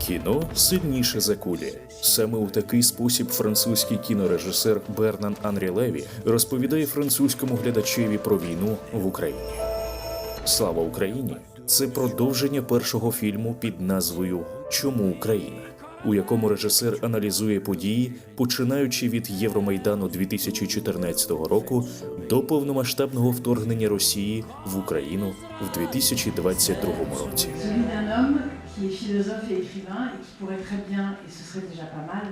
Кіно сильніше за кулі. Саме у такий спосіб французький кінорежисер Бернан Анрі Леві розповідає французькому глядачеві про війну в Україні. «Слава Україні» – це продовження першого фільму під назвою «Чому Україна?», у якому режисер аналізує події, починаючи від Євромайдану 2014 року до повномасштабного вторгнення Росії в Україну в 2022 році. Qui est philosophe et écrivain et qui pourrait très bien, et ce serait déjà pas mal,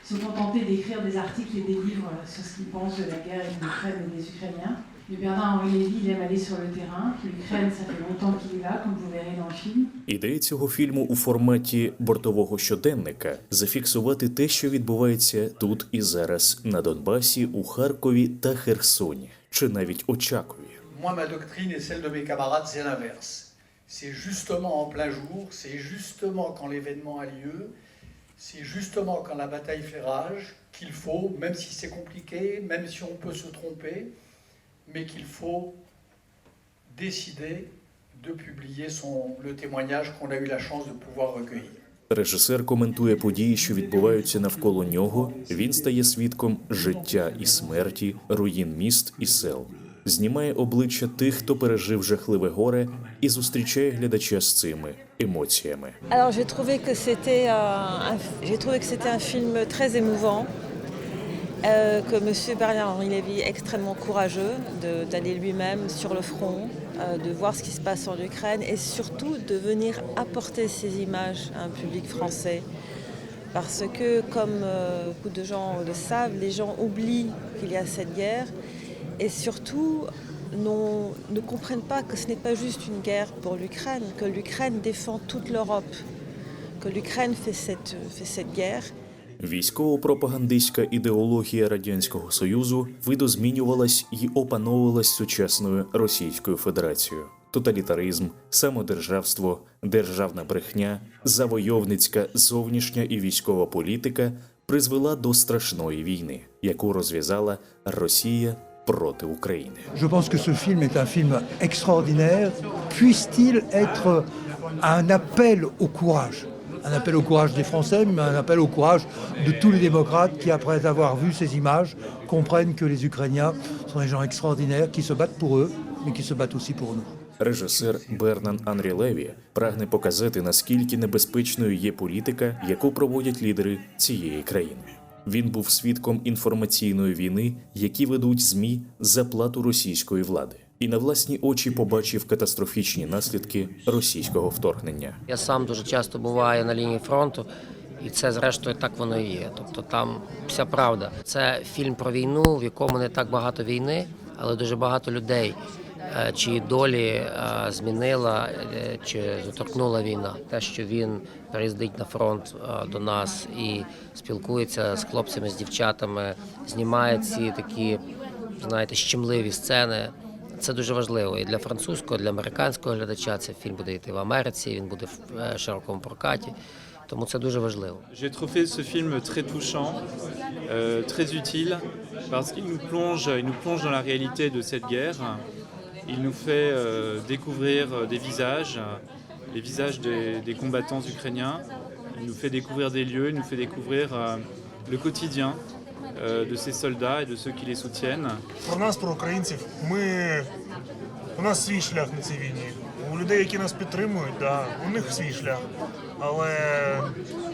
se contenter d'écrire des articles et des livres sur ce qu'il pense de la guerre de l'Ukraine et des Ukrainiens. Mais Bernard-Henri Lévy, il aime aller sur le terrain. L'Ukraine, ça fait longtemps qu'il est là, comme vous verrez dans le film. Ідея цього фільму у форматі бортового щоденника – зафіксувати те, що відбувається тут і зараз на Донбасі, у Харкові та Херсоні, чи навіть Очакові. Moi, ma doctrine et celle de mes camarades, c'est l'inverse. C'est justement en plein jour, c'est justement quand l'événement a lieu, c'est justement quand la bataille fait rage qu'il faut, même si c'est compliqué, même si on peut se tromper, mais qu'il faut décider de publier le témoignage qu'on a eu la chance de pouvoir recueillir. Режисер коментує події, що відбуваються навколо нього. Він стає свідком життя і смерті, руїн міст і сел. Знімає обличчя тих, хто пережив жахливе горе, і зустрічає глядача з цими емоціями. Alors j'ai trouvé que c'était un film très émouvant, que monsieur Bernard-Henri Lévy est extrêmement courageux d'aller lui-même sur le front, de voir ce qui se passe en Ukraine et surtout de venir apporter ces images à un public français. Parce que, comme beaucoup de gens le savent, les gens oublient qu'il y a cette guerre et surtout ne comprennent pas que ce n'est pas juste une guerre pour l'Ukraine, que l'Ukraine défend toute l'Europe, que l'Ukraine fait cette guerre. Військово-пропагандистська ідеологія Радянського Союзу видозмінювалась і опановувалась сучасною Російською Федерацією. Тоталітаризм, самодержавство, державна брехня, завойовницька зовнішня і військова політика призвела до страшної війни, яку розв'язала Росія проти України. Je pense que ce film est un film extraordinaire. Puisse-t-il être un appel au courage? Un appel au courage des Français, mais un appel au courage de tous les démocrates qui, après avoir vu ces images, comprennent que les Ukrainiens sont des gens extraordinaires, qui se battent pour eux, mais qui se battent aussi pour nous. Режисер Бернан Анрі Леві прагне показати, наскільки небезпечною є політика, яку проводять лідери цієї країни. Він був свідком інформаційної війни, які ведуть ЗМІ за плату російської влади. І на власні очі побачив катастрофічні наслідки російського вторгнення. Я сам дуже часто буваю на лінії фронту, і це зрештою так воно і є. Тобто там вся правда. Це фільм про війну, в якому не так багато війни, але дуже багато людей, чиї долі змінила чи доторкнула війна. Те, що він приїздить на фронт до нас і спілкується з хлопцями, з дівчатами, знімає ці такі, знаєте, щемливі сцени. Це дуже важливо і для французького, і для американського глядача. Цей фільм буде йти в Америці, він буде в широкому прокаті. Тому це дуже важливо. J'ai trouvé ce film très touchant, très utile, parce qu'il nous plonge dans la réalité de cette guerre. Il nous fait découvrir des visages, les visages des combattants ukrainiens. Il nous fait découvrir des lieux, il nous fait découvrir le quotidien de ces soldats et de ceux qui les soutiennent. Про нас, про українців, у нас свій шлях на цій війні. У людей, які нас підтримують, у них свій шлях. Але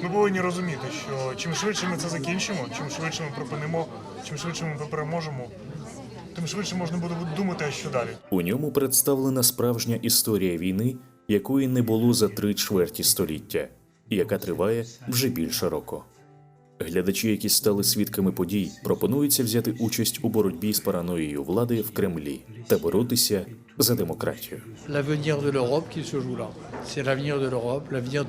ми повинні розуміти, що чим швидше ми це закінчимо, чим швидше ми припинимо, чим швидше ми переможемо, тим швидше можна буде думати, а що далі. У ньому представлена справжня історія війни, якої не було за 3/4 століття, і яка триває вже більше року. Глядачі, які стали свідками подій, пропонуються взяти участь у боротьбі з параноєю влади в Кремлі та боротися за демократію. L'avenir de l'Europe qui se joue là. C'est l'avenir de l'Europe, l'avenir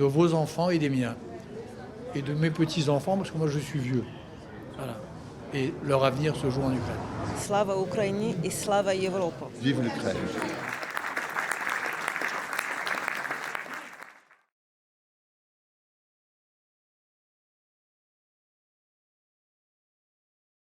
de vos enfants et des miens. Et de mes petits-enfants, parce que moi je suis vieux. Voilà. Et leur avenir se joue en Ukraine. Слава Україні і слава Європі! Vive l'Ukraine.